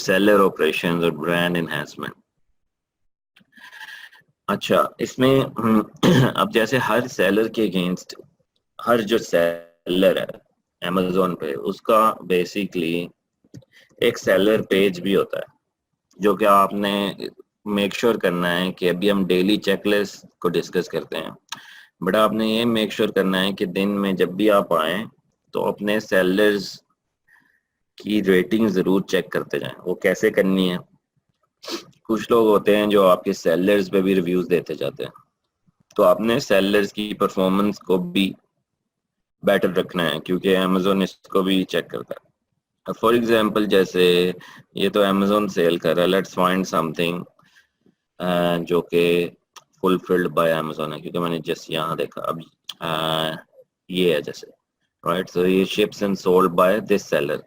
Seller operations और brand enhancement. अच्छा, इसमें अब जैसे हर सेलर के अगेंस्ट हर जो सेलर है अमेजोन पे, उसका बेसिकली एक सेलर पेज भी होता है, जो कि आपने मेक श्योर करना है कि अभी हम डेली चेकलिस्ट को डिस्कस करते हैं, बट आपने ये मेक श्योर करना है कि दिन में जब भी आप आए तो अपने सेलर्स की रेटिंग जरूर चेक करते जाएं। वो कैसे करनी है? कुछ लोग होते हैं जो आपके सेलर्स पे भी रिव्यूज देते जाते हैं, तो आपने सेलर्स की परफॉर्मेंस को भी बेटर रखना है, क्योंकि अमेजोन इसको भी चेक करता है। फॉर एग्जांपल, जैसे ये तो अमेजोन सेल कर रहा है, लेट्स फाइंड समथिंग जो कि फुलफिल्ड बाय अमेजोन है, क्योंकि मैंने जस्ट यहाँ देखा अब ये है जैसे, राइट। सो ये ships and sold by this seller.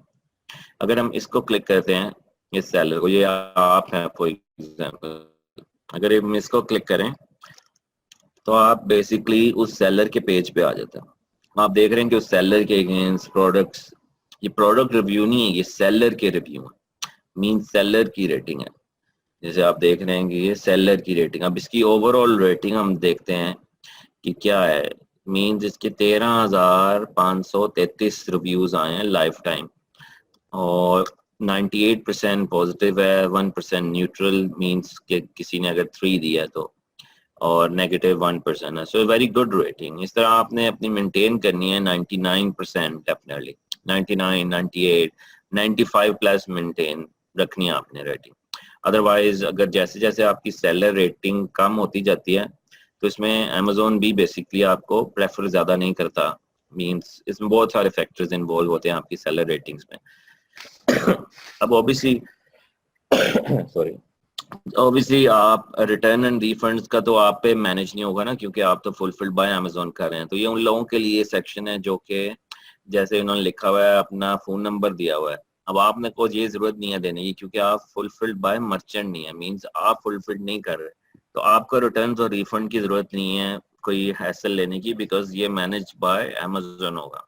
अगर हम इसको क्लिक करते हैं, इस सेलर को, ये आप हैं फॉर एग्जांपल, अगर हम इसको क्लिक करें तो आप बेसिकली उस सेलर के पेज पे आ जाते हैं। आप देख रहे हैं कि उस सेलर के अगेंस्ट प्रोडक्ट्स, ये प्रोडक्ट रिव्यू नहीं है, ये सेलर के रिव्यू है, मीन सेलर की रेटिंग है। जैसे आप देख रहे हैं कि ये सेलर की रेटिंग, अब इसकी ओवरऑल रेटिंग हम देखते हैं कि क्या है। मीन्स इसके 13,533 रिव्यूज आए हैं लाइफ टाइम, और 98% पॉजिटिव है, 1% न्यूट्रल, मीन्स कि किसी ने अगर 3 दिया है तो, और नेगेटिव 1% है। So very good rating. इस तरह आपने अपनी मेंटेन करनी है 99% डेफिनेटली, 99, 98, 95 प्लस मेंटेन रखनी है आपने रेटिंग। अदरवाइज अगर जैसे जैसे आपकी सेलर रेटिंग कम होती जाती है तो इसमें अमेजोन भी बेसिकली आपको प्रेफर ज़्यादा नहीं करता। मींस इसमें बहुत सारे फैक्टर्स इन्वॉल्व होते हैं आपकी सेलर रेटिंग्स में। अब ऑब्वियसली सॉरी, ऑब्वियसली आप रिटर्न एंड रिफंड्स का तो आप पे मैनेज नहीं होगा ना, क्योंकि आप तो फुलफिल्ड बाय अमेजोन कर रहे हैं। तो ये उन लोगों के लिए सेक्शन है जो कि जैसे उन्होंने लिखा हुआ है, अपना फोन नंबर दिया हुआ है। अब आपने को ये जरूरत नहीं है देने की, क्योंकि आप फुलफिल्ड बाय मर्चेंट नहीं है, मींस आप फुलफिल्ड नहीं कर रहे, तो आपको रिटर्न और रिफंड की जरूरत नहीं है कोई हैसल लेने की, बिकॉज ये मैनेज बाय अमेजोन होगा।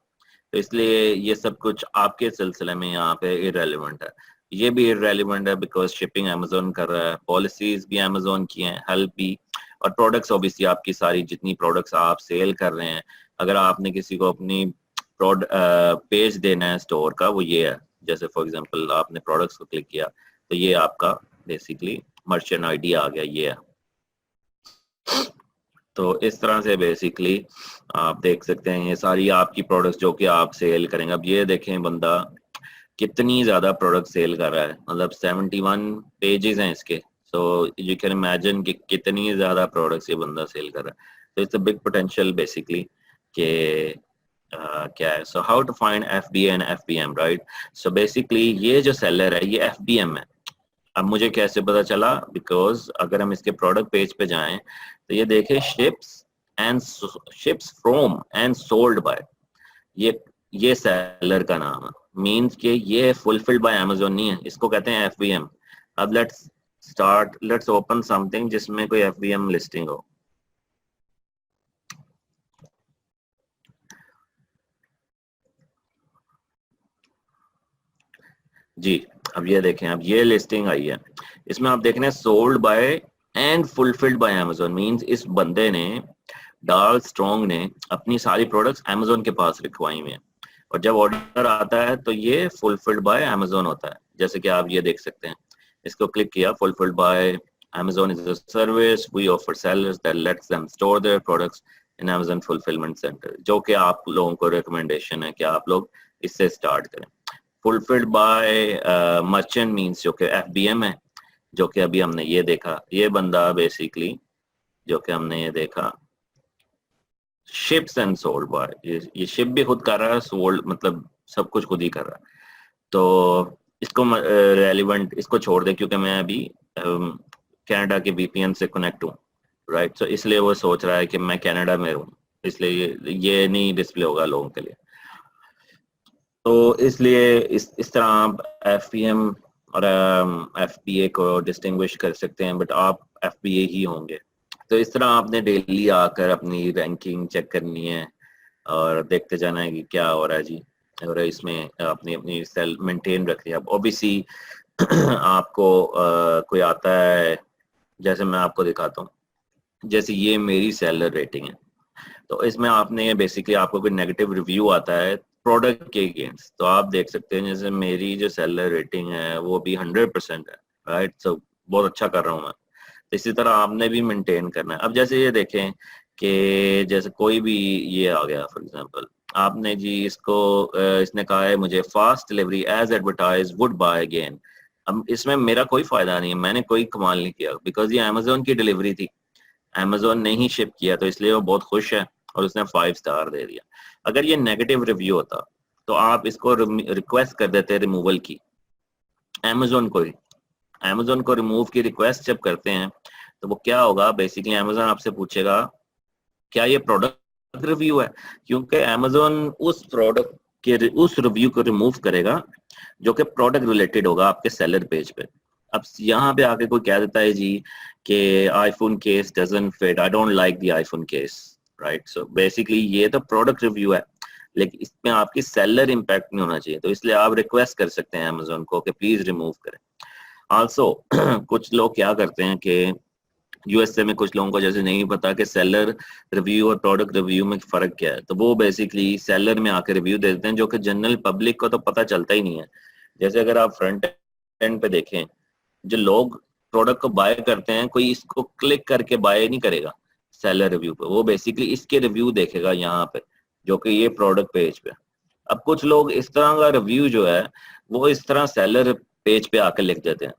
तो इसलिए ये सब कुछ आपके सिलसिले में यहाँ पे इररेलेवेंट है। ये भी इररेलेवेंट है बिकॉज शिपिंग अमेजोन कर रहा है, पॉलिसीज भी अमेजोन की हैं, हेल्प भी, और प्रोडक्ट्स ऑब्वियसली आपकी सारी जितनी प्रोडक्ट्स आप सेल कर रहे हैं, अगर आपने किसी को अपनी पेज देना है स्टोर का, वो ये है। जैसे फॉर एग्जांपल आपने प्रोडक्ट्स को क्लिक किया तो ये आपका बेसिकली मर्चेंट आईडी आ गया, ये है। तो इस तरह से बेसिकली आप देख सकते हैं ये सारी आपकी प्रोडक्ट्स जो कि आप सेल करेंगे। अब ये देखें बंदा कितनी ज्यादा प्रोडक्ट सेल कर रहा है, मतलब 71 पेजेस हैं इसके। सो यू कैन इमेजिन कि कितनी ज्यादा प्रोडक्ट्स ये बंदा सेल कर रहा है। तो it's a big potential basically के क्या है। So how to find FBA and FBM, right. So basically ये जो सेलर है ये एफबीएम है। अब मुझे कैसे पता चला? बिकॉज अगर हम इसके प्रोडक्ट पेज पे जाएं तो ये देखें ships from and sold by, ये सेलर का नाम है। मींस कि ये फुलफिल्ड बाय अमेजोन नहीं है, इसको कहते हैं एफबीएम। अब लेट्स ओपन समथिंग जिसमें कोई एफबीएम लिस्टिंग हो। जी, अब ये देखें, अब ये लिस्टिंग आई है, इसमें आप देख रहे हैं sold by and fulfilled by Amazon. Means इस बंदे ने, डार्ल स्ट्रॉन्ग ने, अपनी सारी प्रोडक्ट्स अमेजोन के पास लिखवाई हुई हैं, और जब ऑर्डर आता है तो ये फुलफिल्ड बाय अमेजोन होता है। जैसे कि आप ये देख सकते हैं, इसको क्लिक किया, fulfilled by Amazon is a service we offer sellers that lets them store their products in Amazon fulfilment centre, जो कि आप लोगों को रिकमेंडेशन है कि आप लोग इससे स्टार्ट करें। फुलफिल्ड बाय मर्चेंट मींस जो कि एफबीएम है, जो कि अभी हमने ये देखा, ये बंदा बेसिकली जो कि हमने ये देखा शिप्स एंड सोल्ड बाय, ये शिप भी खुद कर रहा है, सोल्ड मतलब सब कुछ खुद ही कर रहा है। तो इसको रेलिवेंट इसको छोड़ दे, क्योंकि मैं अभी कनाडा के वीपीएन से कनेक्ट हूँ, राइट। तो इसलिए वो सोच रहा है कि मैं कनाडा में हूँ, इसलिए ये नहीं डिस्प्ले होगा लोगों के लिए। तो इसलिए इस तरह आप एफपीएम और एफपीए को डिस्टिंग्विश कर सकते हैं, बट आप एफपीए ही होंगे। तो इस तरह आपने डेली आकर अपनी रैंकिंग चेक करनी है और देखते जाना है कि क्या हो रहा है जी, और इसमें अपनी अपनी सेल मेंटेन रखनी है। अब ओबीसी आपको कोई आता है, जैसे मैं आपको दिखाता हूँ, जैसे ये मेरी सेलर रेटिंग है, तो इसमें आपने बेसिकली आपको कोई नेगेटिव रिव्यू आता है प्रोडक्ट के अगेंस्ट, तो आप देख सकते हैं जैसे मेरी जो सेलर रेटिंग है वो भी 100% है, राइट। सो बहुत अच्छा कर रहा हूँ मैं। तो इसी तरह आपने भी मेंटेन करना है। अब जैसे ये देखें कि जैसे कोई भी ये आ गया फॉर एग्जांपल, आपने जी इसको इसने कहा है मुझे fast delivery as advertise would buy again. अब इसमें मेरा कोई फायदा नहीं है, मैंने कोई कमाल नहीं किया, बिकॉज ये अमेजोन की डिलीवरी थी, अमेजोन ने ही शिप किया, तो इसलिए वो बहुत खुश है और उसने 5 स्टार दे दिया। अगर ये नेगेटिव रिव्यू होता तो आप इसको रिक्वेस्ट कर देते रिमूवल की, अमेजोन को ही। अमेजोन को रिमूव की रिक्वेस्ट जब करते हैं तो वो क्या होगा, बेसिकली अमेजोन आपसे पूछेगा क्या ये प्रोडक्ट रिव्यू है, क्योंकि अमेजोन उस प्रोडक्ट के उस रिव्यू को रिमूव करेगा जो कि प्रोडक्ट रिलेटेड होगा आपके सेलर पेज पे। अब यहाँ पे आके कोई कह देता है जी कि iPhone case doesn't fit, I don't like the iPhone case, right. So basically ये तो प्रोडक्ट रिव्यू है, लेकिन इसमें आपकी सेलर इम्पैक्ट नहीं होना चाहिए, तो इसलिए आप रिक्वेस्ट कर सकते हैं अमेजोन को कि प्लीज रिमूव करें। आल्सो कुछ लोग क्या करते हैं कि यूएसए में कुछ लोगों को जैसे नहीं पता कि सेलर रिव्यू और प्रोडक्ट रिव्यू में फर्क क्या है, तो वो बेसिकली सेलर में आके रिव्यू दे देते हैं, जो कि जनरल पब्लिक को तो पता चलता ही नहीं है। जैसे अगर आप फ्रंट एंड पे देखें, जो लोग प्रोडक्ट को बाय करते हैं, कोई इसको क्लिक करके बाय नहीं करेगा सेलर रिव्यू पे, वो बेसिकली इसके रिव्यू देखेगा यहाँ पे, जो कि ये प्रोडक्ट पेज पे। अब कुछ लोग इस तरह का रिव्यू जो है वो इस तरह सेलर पेज पे आकर लिख देते हैं,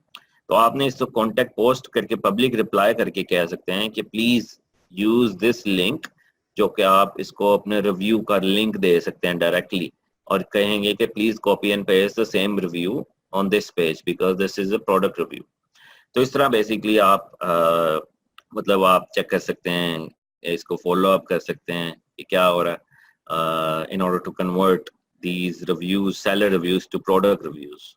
तो आपने इसको कॉन्टेक्ट पोस्ट करके पब्लिक रिप्लाई करके कह सकते हैं कि प्लीज यूज दिस लिंक, जो कि आप इसको अपने रिव्यू का लिंक दे सकते हैं डायरेक्टली, और कहेंगे कि please copy and paste the same review on this page because this is a product review. तो इस तरह बेसिकली आप मतलब आप चेक कर सकते हैं, इसको फॉलो अप कर सकते हैं कि क्या हो रहा है in order to convert these reviews, seller reviews to product reviews.